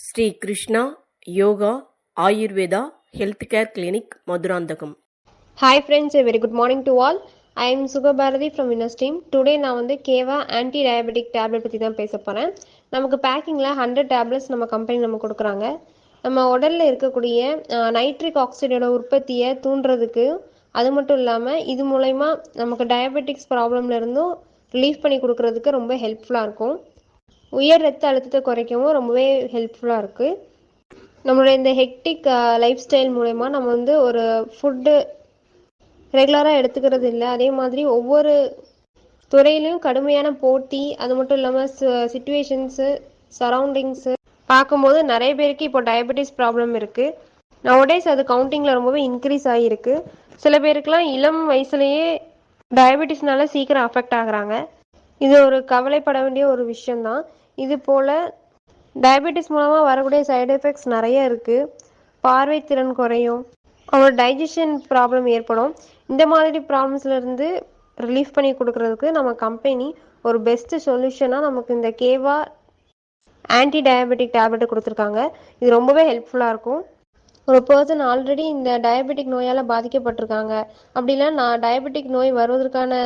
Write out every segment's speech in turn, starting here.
Sri Krishna yoga Ayurveda health care clinic Madhurantakam. Hi friends, a very good morning to all. I am Suga Bharati from Winners team. Today நான் வந்து கேவா anti diabetic tablet பற்றி தான் பேச போகிறேன். நமக்கு பேக்கிங்கில் 100 டேப்லெட்ஸ் நம்ம கம்பெனி நம்ம கொடுக்குறாங்க. நம்ம உடலில் இருக்கக்கூடிய நைட்ரிக் ஆக்சைடோட உற்பத்தியை தூண்டுறதுக்கு, அது மட்டும் இல்லாமல் இது மூலயமா நமக்கு டயபெட்டிக்ஸ் ப்ராப்ளம்ல இருந்தும் ரிலீஃப் பண்ணி கொடுக்கறதுக்கு ரொம்ப ஹெல்ப்ஃபுல்லாக இருக்கும். உயர் ரத்த அழுத்தத்தை குறைக்கவும் ரொம்பவே ஹெல்ப்ஃபுல்லாக இருக்குது. நம்மளுடைய இந்த ஹெக்டிக் லைஃப் ஸ்டைல் மூலமா நம்ம வந்து ஒரு ஃபுட்டு ரெகுலராக எடுத்துக்கிறது இல்லை. அதே மாதிரி ஒவ்வொரு துறையிலையும் கடுமையான போட்டி, அது மட்டும் இல்லாமல் சிச்சுவேஷன்ஸு, சரௌண்டிங்ஸு பார்க்கும்போது நிறைய பேருக்கு இப்போ டயபெட்டிஸ் ப்ராப்ளம் இருக்குது. நவடேஸ் அது கவுண்டிங்கில் ரொம்பவே இன்க்ரீஸ் ஆகியிருக்கு. சில பேருக்குலாம் இளம் வயசுலேயே டயபெட்டிஸ்னால சீக்கிரம் அஃபெக்ட் ஆகுறாங்க. இது ஒரு கவலைப்பட வேண்டிய ஒரு விஷயந்தான். இது போல் டயபெட்டிஸ் மூலமாக வரக்கூடிய சைடு எஃபெக்ட்ஸ் நிறைய இருக்குது. பார்வை திறன் குறையும், அவங்களோட டைஜஷன் ப்ராப்ளம் ஏற்படும். இந்த மாதிரி ப்ராப்ளம்ஸ்லேருந்து ரிலீஃப் பண்ணி கொடுக்கறதுக்கு நம்ம கம்பெனி ஒரு பெஸ்ட்டு சொல்யூஷனாக நமக்கு இந்த கேவா ஆன்டி டயபெட்டிக் டேப்லெட்டை கொடுத்துருக்காங்க. இது ரொம்பவே ஹெல்ப்ஃபுல்லாக இருக்கும். ஒரு பர்சன் ஆல்ரெடி இந்த டயபெட்டிக் நோயால் பாதிக்கப்பட்டிருக்காங்க, அப்படின்னா நான் டயபெட்டிக் நோய் வருவதற்கான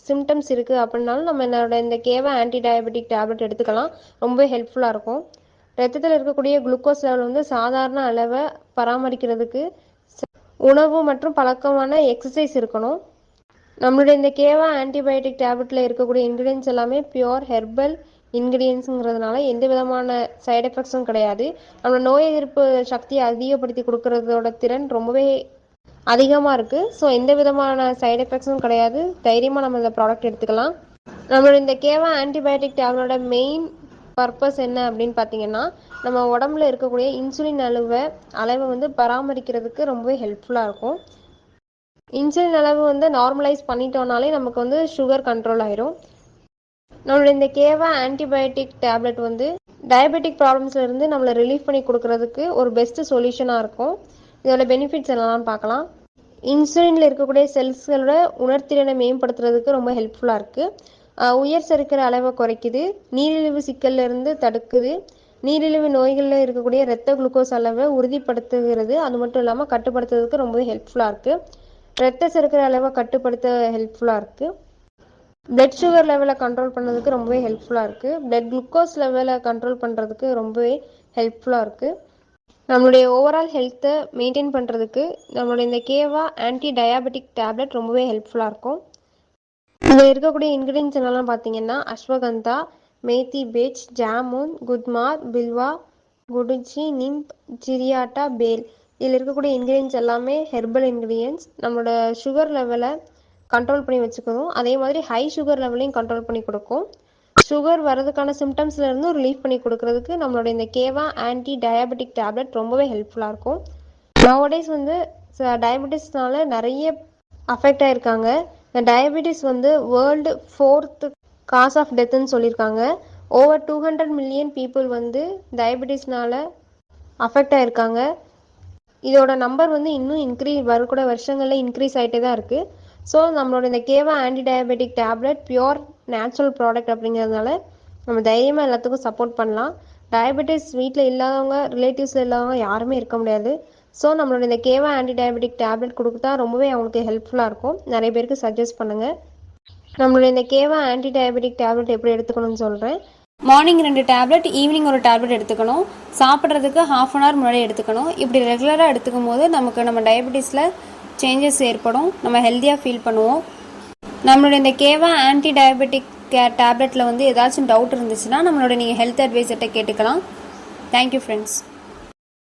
சிம்டம்ஸ் இருக்குது அப்படின்னாலும் நம்ம என்னோட இந்த கேவா ஆன்டி டயபெட்டிக் டேப்லெட் எடுத்துக்கலாம். ரொம்ப ஹெல்ப்ஃபுல்லாக இருக்கும். ரத்தத்தில் இருக்கக்கூடிய குளுக்கோஸ் லெவல் வந்து சாதாரண அளவை பராமரிக்கிறதுக்கு உணவு மற்றும் பழக்கமான எக்ஸசைஸ் இருக்கணும். நம்மளுடைய இந்த கேவா ஆன்டிபயோட்டிக் டேப்லெட்டில் இருக்கக்கூடிய இன்க்ரீடியன்ஸ் எல்லாமே பியோர் ஹெர்பல் இன்க்ரீடியன்ஸுங்கிறதுனால எந்த விதமான சைடு எஃபெக்ட்ஸும் கிடையாது. நம்ம நோய் எதிர்ப்பு சக்தியை அதிகப்படுத்தி கொடுக்கறதோட திறன் ரொம்பவே அதிகமாக இருக்குது. ஸோ எந்த விதமான சைடு எஃபெக்ட்ஸும் கிடையாது. தைரியமாக நம்ம இந்த ப்ராடக்ட் எடுத்துக்கலாம். நம்மளோட இந்த கேவா ஆன்டிபயோட்டிக் டேப்லெட்டோட மெயின் பர்பஸ் என்ன அப்படின்னு பார்த்தீங்கன்னா, நம்ம உடம்புல இருக்கக்கூடிய இன்சுலின் அளவை வந்து பராமரிக்கிறதுக்கு ரொம்பவே ஹெல்ப்ஃபுல்லாக இருக்கும். இன்சுலின் அளவு வந்து நார்மலைஸ் பண்ணிட்டோம்னாலே நமக்கு வந்து சுகர் கண்ட்ரோல் ஆயிரும். நம்மளோட இந்த கேவா ஆன்டிபயோட்டிக் டேப்லெட் வந்து டயபெட்டிக் ப்ராப்ளம்ஸ்ல இருந்து நம்மளை ரிலீஃப் பண்ணி கொடுக்கறதுக்கு ஒரு பெஸ்ட் சொல்யூஷனாக இருக்கும். இதோட பெனிஃபிட்ஸ் என்னெல்லாம் பார்க்கலாம். இன்சுலினில் இருக்கக்கூடிய செல்ஸ்களோட உணர்திறனை மேம்படுத்துறதுக்கு ரொம்ப ஹெல்ப்ஃபுல்லாக இருக்குது. உயர் சர்க்கரை அளவை குறைக்குது, நீரிழிவு சிக்கல்ல இருந்து தடுக்குது, நீரிழிவு நோய்களில் இருக்கக்கூடிய இரத்த குளுக்கோஸ் அளவை உறுதிப்படுத்துகிறது. அது மட்டும் இல்லாமல் கட்டுப்படுத்துறதுக்கு ரொம்பவே ஹெல்ப்ஃபுல்லாக இருக்குது. இரத்த சர்க்கரை அளவை கட்டுப்படுத்த ஹெல்ப்ஃபுல்லாக இருக்குது. பிளட் சுகர் லெவலை கண்ட்ரோல் பண்ணுறதுக்கு ரொம்பவே ஹெல்ப்ஃபுல்லாக இருக்குது. பிளட் குளுக்கோஸ் லெவலை கண்ட்ரோல் பண்ணுறதுக்கு ரொம்பவே ஹெல்ப்ஃபுல்லாக இருக்குது. நம்மளுடைய ஓவரால் ஹெல்த்தை மெயின்டைன் பண்ணுறதுக்கு நம்மளுடைய இந்த கேவா ஆன்டி டயாபெட்டிக் டேப்லெட் ரொம்பவே ஹெல்ப்ஃபுல்லாக இருக்கும். இதில் இருக்கக்கூடிய இன்க்ரீடியன்ஸ் என்னெல்லாம் பார்த்தீங்கன்னா, அஸ்வகந்தா, மேத்தி பேச், ஜாமுன், குத்மார், பில்வா, குடுச்சி, நிம்ப், ஜிரியாட்டா, பேல். இதில் இருக்கக்கூடிய இன்க்ரீடியன்ஸ் எல்லாமே ஹெர்பல் இன்க்ரீடியன்ஸ். நம்மளோட சுகர் லெவலை கண்ட்ரோல் பண்ணி வச்சுக்கணும். அதே மாதிரி ஹை சுகர் லெவலையும் கண்ட்ரோல் பண்ணி கொடுக்கும். சுகர் வரதுக்கான சிம்டம்ஸ்ல இருந்தும் ரிலீஃப் பண்ணி கொடுக்கறதுக்கு நம்மளோட இந்த கேவா ஆன்டி டயாபெட்டிக் டேப்லெட் ரொம்பவே ஹெல்ப்ஃபுல்லாக இருக்கும். நவடேஸ் வந்து டயபெட்டிஸ்னால நிறைய அஃபெக்ட் ஆகிருக்காங்க. இந்த டயபெட்டிஸ் வந்து வேர்ல்டு 4th காஸ் ஆஃப் டெத்துன்னு சொல்லியிருக்காங்க. ஓவர் 200 மில்லியன் பீப்புள் வந்து டயபெட்டிஸ்னால அஃபெக்ட் ஆகிருக்காங்க. இதோட நம்பர் வந்து இன்னும் வரக்கூடிய வருஷங்களில் இன்க்ரீஸ் ஆகிட்டே தான் இருக்குது. ஸோ நம்மளோட இந்த Keva anti diabetic tablet pure natural product அப்படிங்கிறதுனால நம்ம தைரியமாக எல்லாத்துக்கும் சப்போர்ட் பண்ணலாம். டயபெட்டிஸ் வீட்டில் இல்லாதவங்க, ரிலேட்டிவ்ஸில் இல்லாதவங்க யாருமே இருக்க முடியாது. ஸோ நம்மளோட இந்த கேவா ஆன்டி டயபெட்டிக் டேப்லெட் கொடுத்தா ரொம்பவே அவங்களுக்கு ஹெல்ப்ஃபுல்லாக இருக்கும். நிறைய பேருக்கு சஜஸ்ட் பண்ணுங்கள். நம்மளோட இந்த கேவா ஆன்டி டயபெட்டிக் டேப்லெட் எப்படி எடுத்துக்கணும்னு சொல்கிறேன். மார்னிங் 2 டேப்லெட், ஈவினிங் ஒரு டேப்லெட் எடுத்துக்கணும். சாப்பிட்றதுக்கு 1/2 அன் ஹவர் முன்னாடி எடுத்துக்கணும். இப்படி ரெகுலராக எடுத்துக்கும் போது நமக்கு நம்ம டயபெட்டிஸில் சேஞ்சஸ் ஏற்படும். நம்ம ஹெல்த்தியாக ஃபீல் பண்ணுவோம். நம்மளோட இந்த கேவா ஆன்டி டயபெட்டிக் டேப்லெட்டில் வந்து ஏதாச்சும் டவுட் இருந்துச்சுன்னா நம்மளோட நீங்கள் ஹெல்த் அட்வைசர்கிட்ட கேட்டுக்கலாம். Thank you friends.